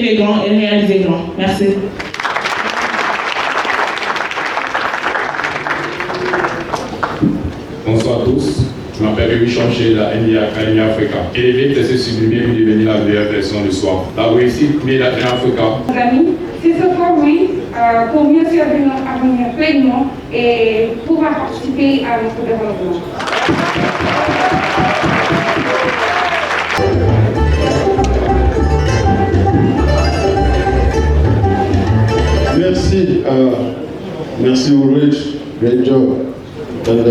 rêver grand et réaliser grand. Merci. Bonsoir à tous. Je m'appelle Rémi Chanché de la NBA Africa. Élever, c'est se sublimer pour devenir la meilleure version de soi. La réussite, mais la Africa. Amis, c'est se former pour mieux servir notre avenir pleinement et pouvoir participer à notre développement. Merci, merci Ulrich, great job. And,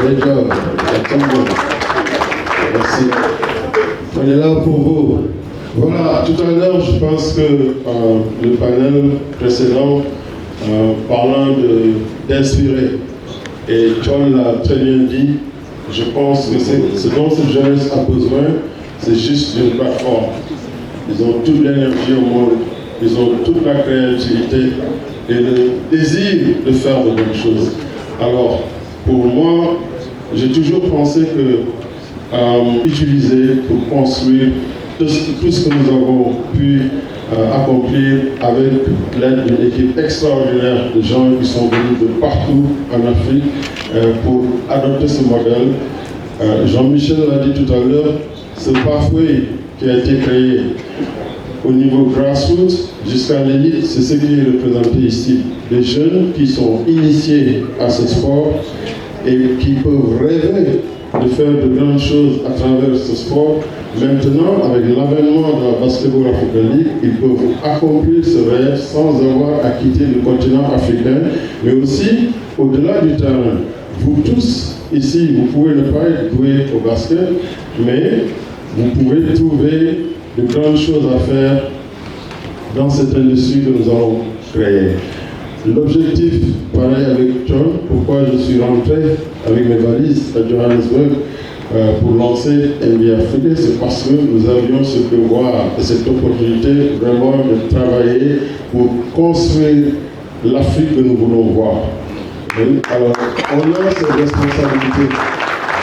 great job. Merci. On est là pour vous. Voilà, tout à l'heure, je pense que le panel précédent, parlant d'inspirer, et John l'a très bien dit, je pense que ce dont cette jeunesse a besoin, c'est juste d'une plateforme. Ils ont toute l'énergie au monde, ils ont toute la créativité et le désir de faire de bonnes choses. Alors, pour moi, j'ai toujours pensé que utiliser pour construire tout ce que nous avons pu accomplir avec l'aide d'une équipe extraordinaire de gens qui sont venus de partout en Afrique pour adopter ce modèle. Jean-Michel l'a dit tout à l'heure, ce pathway qui a été créé au niveau grassroots jusqu'à l'élite, c'est ce qui est représenté ici. Des jeunes qui sont initiés à ce sport et qui peuvent rêver de faire de grandes choses à travers ce sport. Maintenant, avec l'avènement de la Basketball Africa League, ils peuvent accomplir ce rêve sans avoir à quitter le continent africain, mais aussi au-delà du terrain. Vous tous, ici, vous pouvez ne pas être doués au basket, mais vous pouvez trouver de grandes choses à faire dans cette industrie que nous allons créer. L'objectif, pareil avec John, pourquoi je suis rentré avec mes valises à Johannesburg pour lancer NBA Africa, c'est parce que nous avions ce devoir et cette opportunité vraiment de travailler pour construire l'Afrique que nous voulons voir. Alors, on a cette responsabilité.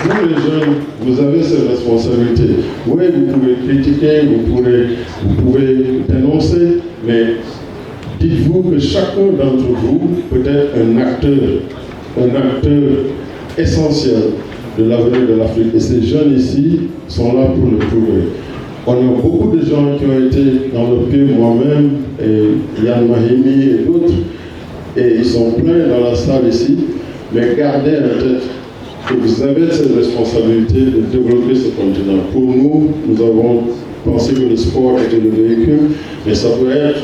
Vous les jeunes, vous avez cette responsabilité. Oui, vous pouvez critiquer, vous pouvez dénoncer, mais dites-vous que chacun d'entre vous peut être un acteur essentiel de l'avenir de l'Afrique. Et ces jeunes ici sont là pour le prouver. On a beaucoup de gens qui ont été dans le pied, moi-même, et Yann Mahimi et d'autres, et ils sont pleins dans la salle ici, mais gardez en tête que vous avez cette responsabilité de développer ce continent. Pour nous, nous avons pensé que le sport était le véhicule, mais ça peut être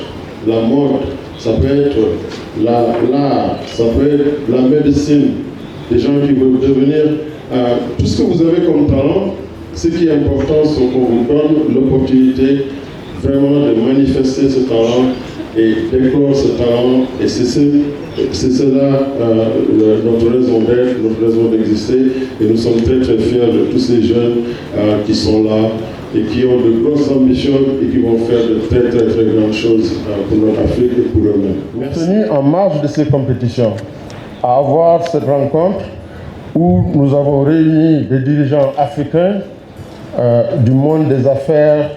la mode, ça peut être l'art, ça peut être la médecine, des gens qui veulent devenir tout ce que vous avez comme talent. Ce qui est important, c'est qu'on vous donne l'opportunité vraiment de manifester ce talent et d'éclore ce talent. Et c'est cela notre raison d'être, notre raison d'exister. Et nous sommes très très fiers de tous ces jeunes qui sont là et qui ont de grosses ambitions et qui vont faire de très très très grandes choses pour notre Afrique et pour eux-mêmes. Merci. En marge de ces compétitions, à avoir cette rencontre où nous avons réuni des dirigeants africains du monde des affaires,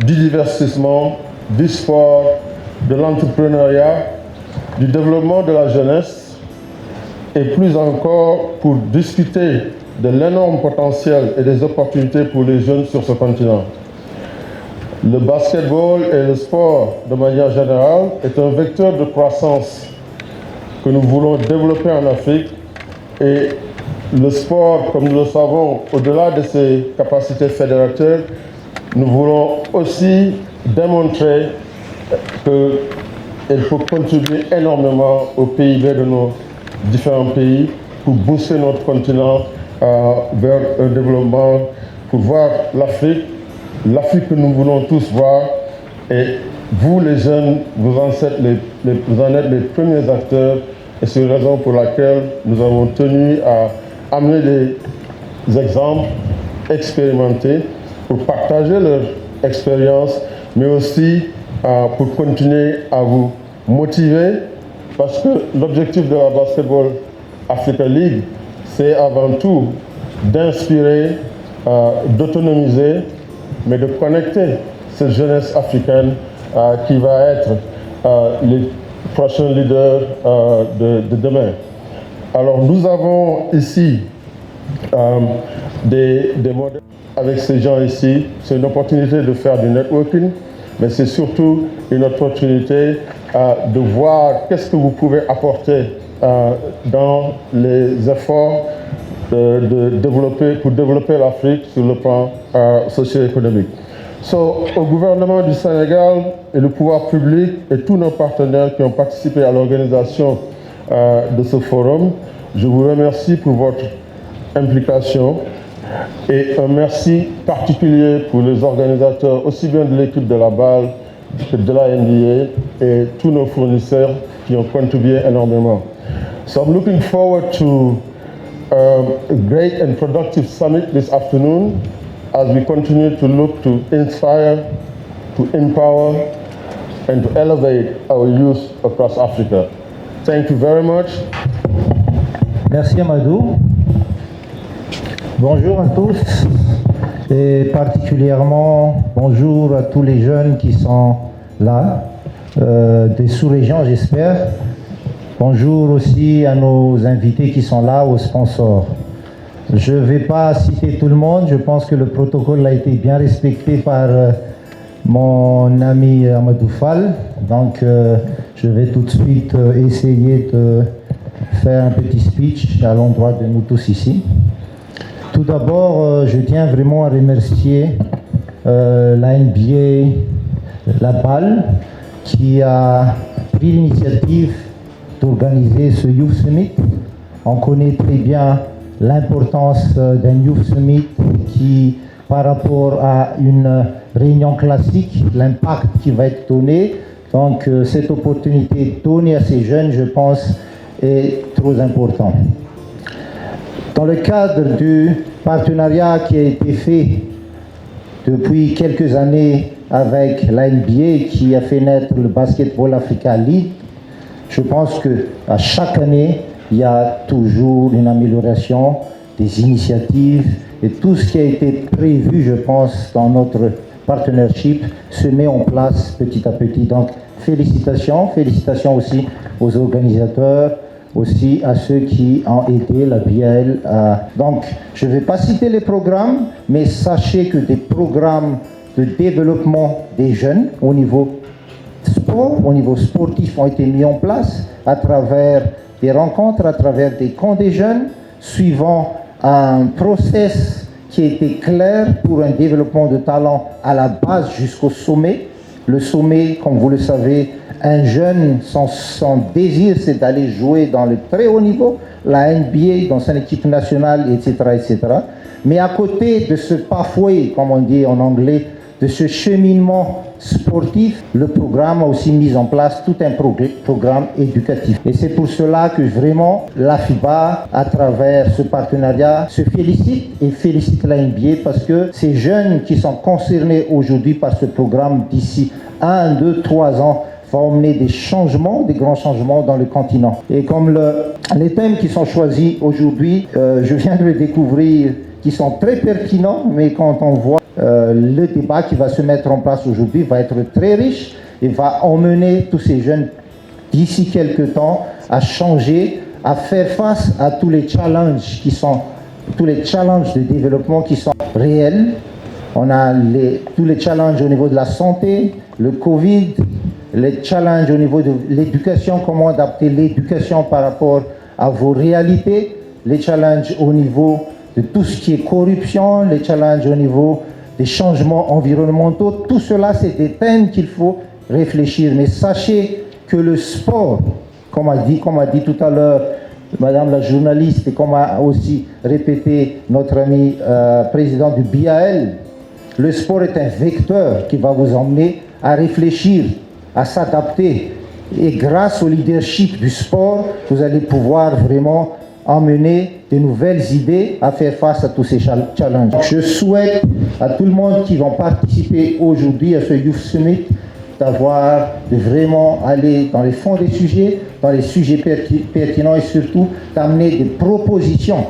du divertissement, du sport, de l'entrepreneuriat, du développement de la jeunesse et plus encore pour discuter de l'énorme potentiel et des opportunités pour les jeunes sur ce continent. Le basketball et le sport, de manière générale, est un vecteur de croissance que nous voulons développer en Afrique et le sport, comme nous le savons, au-delà de ses capacités fédérateurs, nous voulons aussi démontrer qu'il faut contribuer énormément au PIB de nos différents pays pour booster notre continent vers un développement, pour voir l'Afrique que nous voulons tous voir. Et vous, les jeunes, vous en êtes les premiers acteurs. Et c'est une raison pour laquelle nous avons tenu à amener des exemples expérimentés pour partager leur expérience, mais aussi pour continuer à vous motiver, parce que l'objectif de la Basketball Africa League, c'est avant tout d'inspirer, d'autonomiser, mais de connecter cette jeunesse africaine qui va être les prochains leaders de demain. Alors nous avons ici des modèles avec ces gens ici. C'est une opportunité de faire du networking, mais c'est surtout une opportunité de voir qu'est-ce que vous pouvez apporter dans les efforts pour développer l'Afrique sur le plan socio-économique. Au gouvernement du Sénégal et le pouvoir public et tous nos partenaires qui ont participé à l'organisation de ce forum, je vous remercie pour votre implication et un merci particulier pour les organisateurs, aussi bien de l'équipe de la BAL que de la NBA et tous nos fournisseurs qui ont contribué énormément. So I'm looking forward to a great and productive summit this afternoon as we continue to look to inspire, to empower, and to elevate our youth across Africa. Thank you very much. Merci Amadou. Bonjour à tous et particulièrement bonjour à tous les jeunes qui sont là, des sous-régions j'espère. Bonjour aussi à nos invités qui sont là, aux sponsors. Je ne vais pas citer tout le monde, je pense que le protocole a été bien respecté par mon ami Amadou Fall. Donc je vais tout de suite essayer de faire un petit speech à l'endroit de nous tous ici. Tout d'abord, je tiens vraiment à remercier la NBA, la BAL, qui a pris l'initiative d'organiser ce Youth Summit. On connaît très bien l'importance d'un Youth Summit qui, par rapport à une réunion classique, l'impact qui va être donné. Donc, cette opportunité donnée à ces jeunes, je pense, est trop importante. Dans le cadre du partenariat qui a été fait depuis quelques années avec la NBA qui a fait naître le Basketball Africa League, je pense qu'à chaque année, il y a toujours une amélioration des initiatives et tout ce qui a été prévu, je pense, dans notre partnership se met en place petit à petit. Donc, félicitations aussi aux organisateurs, aussi à ceux qui ont aidé la BAL. Donc, je ne vais pas citer les programmes, mais sachez que des programmes de développement des jeunes au niveau sport, au niveau sportif ont été mis en place à travers des rencontres, à travers des camps des jeunes, suivant un process qui était clair pour un développement de talent à la base jusqu'au sommet. Le sommet, comme vous le savez, un jeune, son désir, c'est d'aller jouer dans le très haut niveau, la NBA, dans son équipe nationale, etc., etc. Mais à côté de ce pathway, comme on dit en anglais, de ce cheminement sportif, le programme a aussi mis en place tout un programme éducatif. Et c'est pour cela que vraiment la FIBA, à travers ce partenariat, se félicite et félicite la NBA parce que ces jeunes qui sont concernés aujourd'hui par ce programme d'ici 1, 2, 3 ans vont emmener des changements, des grands changements dans le continent. Et comme les thèmes qui sont choisis aujourd'hui, je viens de les découvrir, qui sont très pertinents, mais quand on voit le débat qui va se mettre en place aujourd'hui va être très riche et va emmener tous ces jeunes d'ici quelques temps à changer, à faire face à tous les challenges de développement qui sont réels. On a tous les challenges au niveau de la santé, le Covid, les challenges au niveau de l'éducation, comment adapter l'éducation par rapport à vos réalités, les challenges au niveau de tout ce qui est corruption, les challenges au niveau des changements environnementaux. Tout cela, c'est des thèmes qu'il faut réfléchir. Mais sachez que le sport, comme a dit tout à l'heure Madame la journaliste et comme a aussi répété notre ami président du BAL, le sport est un vecteur qui va vous emmener à réfléchir, à s'adapter. Et grâce au leadership du sport, vous allez pouvoir vraiment emmener de nouvelles idées à faire face à tous ces challenges. Je souhaite à tout le monde qui va participer aujourd'hui à ce Youth Summit de vraiment aller dans les fonds des sujets, dans les sujets pertinents et surtout d'amener des propositions.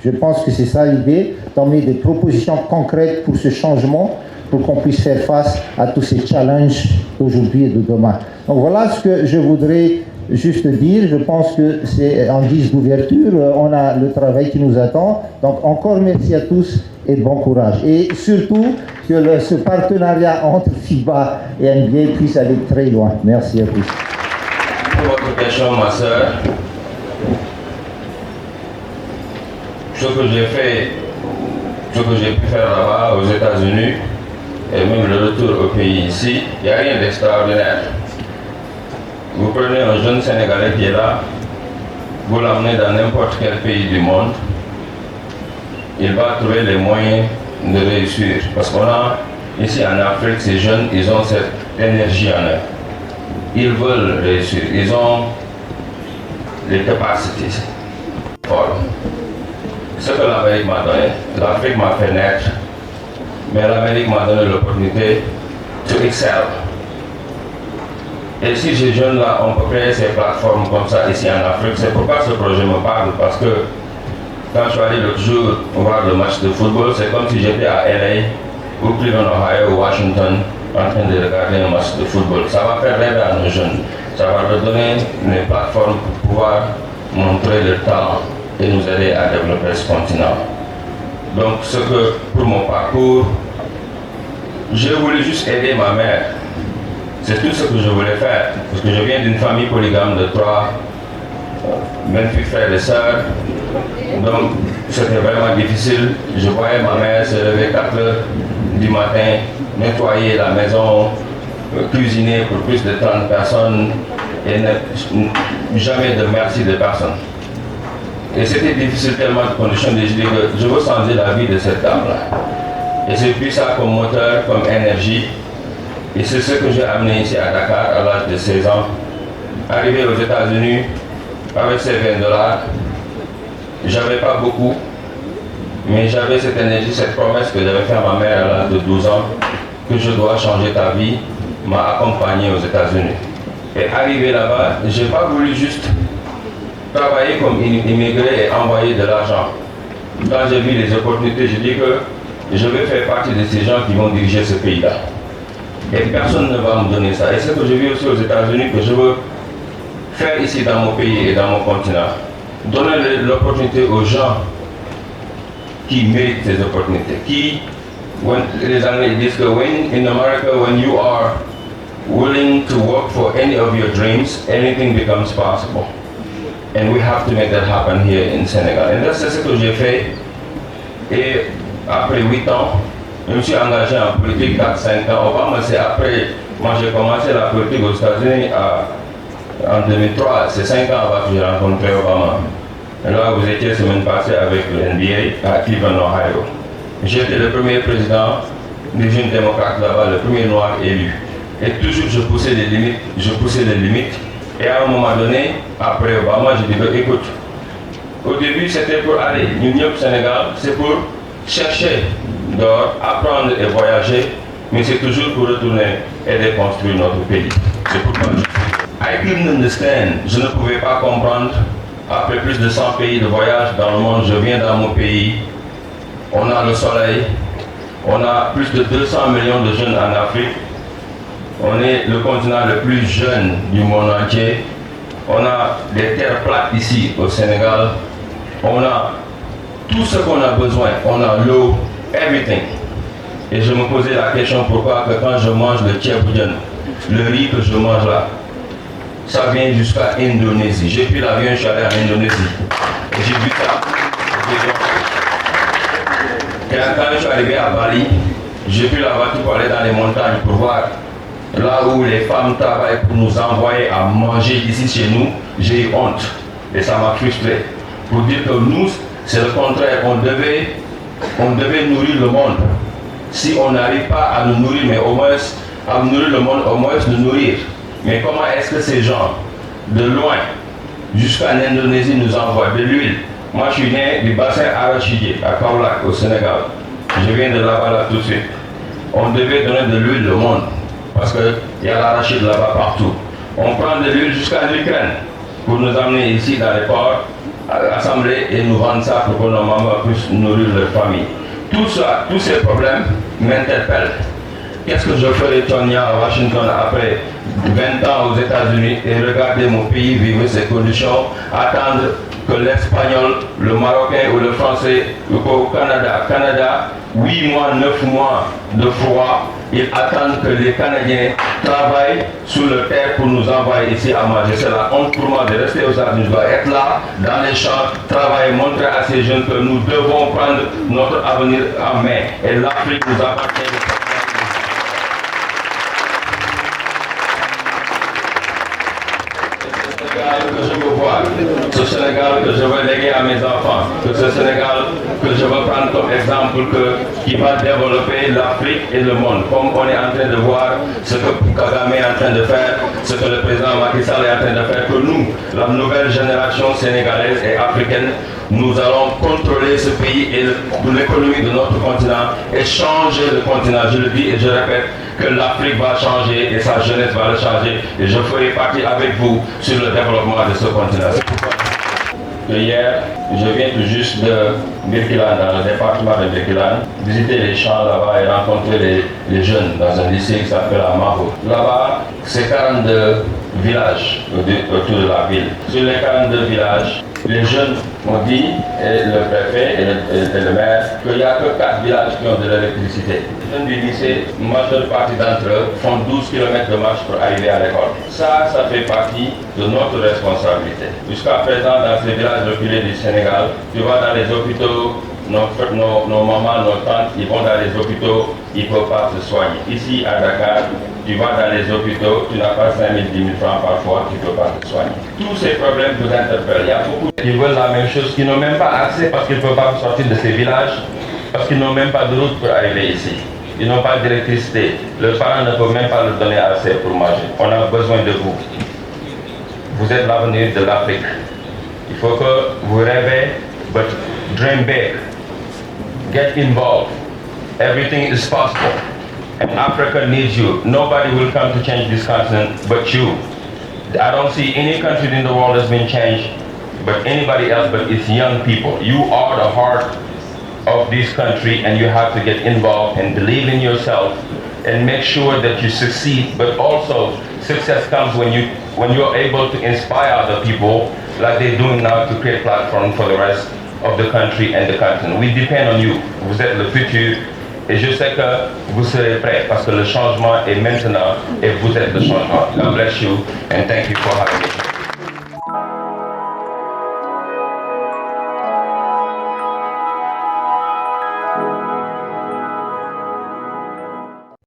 Je pense que c'est ça l'idée, d'emmener des propositions concrètes pour ce changement pour qu'on puisse faire face à tous ces challenges d'aujourd'hui et de demain. Donc voilà ce que je voudrais juste dire. Je pense que c'est en guise d'ouverture, on a le travail qui nous attend. Donc encore merci à tous et bon courage. Et surtout que ce partenariat entre FIBA et NBA puisse aller très loin. Merci à tous. Pour votre question, ma soeur, ce que j'ai fait, ce que j'ai pu faire là-bas aux États-Unis et même le retour au pays ici, il n'y a rien d'extraordinaire. Vous prenez un jeune Sénégalais qui est là, vous l'amenez dans n'importe quel pays du monde, il va trouver les moyens de réussir. Parce qu'on a, ici en Afrique, ces jeunes, ils ont cette énergie en eux. Ils veulent réussir, ils ont les capacités. Voilà. Ce que l'Amérique m'a donné, l'Afrique m'a fait naître, mais l'Amérique m'a donné l'opportunité to excel. Et si ces jeunes-là, on peut créer ces plateformes comme ça ici en Afrique, c'est pourquoi ce projet me parle, parce que quand je suis allé l'autre jour voir le match de football, c'est comme si j'étais à LA, ou Cleveland, Ohio, ou Washington, en train de regarder un match de football. Ça va faire rêver à nos jeunes. Ça va leur donner une plateforme pour pouvoir montrer leur talent et nous aider à développer ce continent. Donc, ce que, pour mon parcours, j'ai voulu juste aider ma mère. C'est tout ce que je voulais faire, parce que je viens d'une famille polygame de 28 frères et sœurs. Donc, c'était vraiment difficile. Je voyais ma mère se lever 4 heures du matin, nettoyer la maison, cuisiner pour plus de 30 personnes et jamais de merci de personne. Et c'était difficile tellement de conditions de dire que je veux changer la vie de cette dame-là. Et j'ai pris ça comme moteur, comme énergie. Et c'est ce que j'ai amené ici à Dakar à l'âge de 16 ans. Arrivé aux États-Unis avec ces $20, j'avais pas beaucoup, mais j'avais cette énergie, cette promesse que j'avais fait à ma mère à l'âge de 12 ans, que je dois changer ta vie, m'a accompagné aux États-Unis. Et arrivé là-bas, je n'ai pas voulu juste travailler comme immigré et envoyer de l'argent. Quand j'ai vu les opportunités, j'ai dit que je vais faire partie de ces gens qui vont diriger ce pays-là. Et personne ne va me donner ça. Et c'est ce que j'ai vu aussi aux États-Unis que je veux faire ici dans mon pays et dans mon continent. Donner l'opportunité aux gens qui méritent ces opportunités. Les Anglais disent que in America, when you are willing to work for any of your dreams, anything becomes possible. And we have to make that happen here in Senegal. Et c'est ce que j'ai fait. Et après 8 ans, je me suis engagé en politique 4-5 ans. Obama, c'est après, moi j'ai commencé la politique aux États-Unis en 2003. C'est 5 ans avant que j'ai rencontré Obama. Et là, vous étiez la semaine passée avec le NBA à Cleveland, Ohio. J'étais le premier président des jeunes démocrates là-bas, le premier noir élu. Et toujours je poussais les limites. Et à un moment donné, après Obama, j'ai dit, écoute, au début c'était pour aller, nous au Sénégal, c'est pour chercher d'or, apprendre et voyager, mais c'est toujours pour retourner et reconstruire notre pays. C'est pourquoi I couldn't understand, je ne pouvais pas comprendre, après plus de 100 pays de voyage dans le monde, je viens dans mon pays, on a le soleil, on a plus de 200 millions de jeunes en Afrique, on est le continent le plus jeune du monde entier, on a des terres plates ici au Sénégal, on a tout ce qu'on a besoin, on a l'eau, everything. Et je me posais la question pourquoi que quand je mange le tchèboudian, le riz que je mange là, ça vient jusqu'à Indonésie. J'ai pris l'avion, je suis allé en Indonésie. Et j'ai vu ça. Et quand je suis arrivé à Bali, j'ai pris la voiture pour aller dans les montagnes pour voir là où les femmes travaillent pour nous envoyer à manger ici chez nous. J'ai eu honte. Et ça m'a frustré. Pour dire que nous, c'est le contraire. On devait nourrir le monde. Si on n'arrive pas à nous nourrir, mais au moins, à nourrir le monde, au moins nous nourrir. Mais comment est-ce que ces gens, de loin, jusqu'en Indonésie, nous envoient de l'huile? Moi, je suis né du bassin arachidier, à Kaolack, au Sénégal. Je viens de là-bas, là, tout de suite. On devait donner de l'huile au monde, parce qu'il y a l'arachide là-bas partout. On prend de l'huile jusqu'en Ukraine, pour nous amener ici dans les ports, assembler et nous vendre ça pour que nos mamans puissent nourrir leur famille. Tout ça, tous ces problèmes m'interpellent. qu'est-ce que je ferai Tonya à Washington après 20 ans aux États-Unis et regarder mon pays vivre ces conditions, attendre que l'Espagnol, le Marocain ou le Français au Canada, 8 mois, 9 mois de froid, ils attendent que les Canadiens travaillent sur le terre pour nous envoyer ici à manger. C'est la honte pour moi de rester aux États-Unis. Je dois être là, dans les champs, travailler, montrer à ces jeunes que nous devons prendre notre avenir en main. Et l'Afrique nous appartient. Que je veux voir, ce Sénégal que je veux léguer à mes enfants, que ce Sénégal que je veux prendre comme exemple qui va développer l'Afrique et le monde, comme on est en train de voir ce que Kagame est en train de faire, ce que le président Macky Sall est en train de faire, que nous, la nouvelle génération sénégalaise et africaine, nous allons contrôler ce pays et l'économie de notre continent et changer le continent. Je le dis et je répète que l'Afrique va changer et sa jeunesse va le changer et je ferai partie avec vous sur le développement de ce continent. Hier, je viens tout juste de Birkelane, dans le département de Birkelane, visiter les champs là-bas et rencontrer les jeunes dans un lycée qui s'appelle Amaho. Là-bas, c'est 42 villages autour de la ville. Sur les 42 villages, les jeunes m'ont dit, et le préfet et le maire, qu'il n'y a que 4 villages qui ont de l'électricité. Les jeunes du lycée, une majeure partie d'entre eux font 12 km de marche pour arriver à l'école. Ça fait partie de notre responsabilité. Jusqu'à présent, dans ces villages reculés du Sénégal, tu vas dans les hôpitaux, nos mamans, nos tantes, ils vont dans les hôpitaux, ils ne peuvent pas se soigner. Ici, à Dakar, tu vas dans les hôpitaux, tu n'as pas 5 000, 10 000 francs parfois, tu ne peux pas te soigner. Tous ces problèmes nous interpellent. Il y a beaucoup qui veulent la même chose, qui n'ont même pas accès parce qu'ils ne peuvent pas sortir de ces villages, parce qu'ils n'ont même pas de route pour arriver ici. Ils n'ont pas d'électricité. Leurs parents ne peuvent même pas leur donner assez pour manger. On a besoin de vous. Vous êtes l'avenir de l'Afrique. Il faut que vous rêvez, but dream big. Get involved. Everything is possible. And Africa needs you. Nobody will come to change this continent but you. I don't see any country in the world that's been changed but anybody else, but it's young people. You are the heart of this country and you have to get involved and believe in yourself and make sure that you succeed. But also, success comes when you're able to inspire other people like they're doing now to create platforms for the rest of the country and the continent. We depend on you. Vous êtes le futur et je sais que vous serez prêts parce que le changement est maintenant et vous êtes le changement. God bless you and thank you for having me.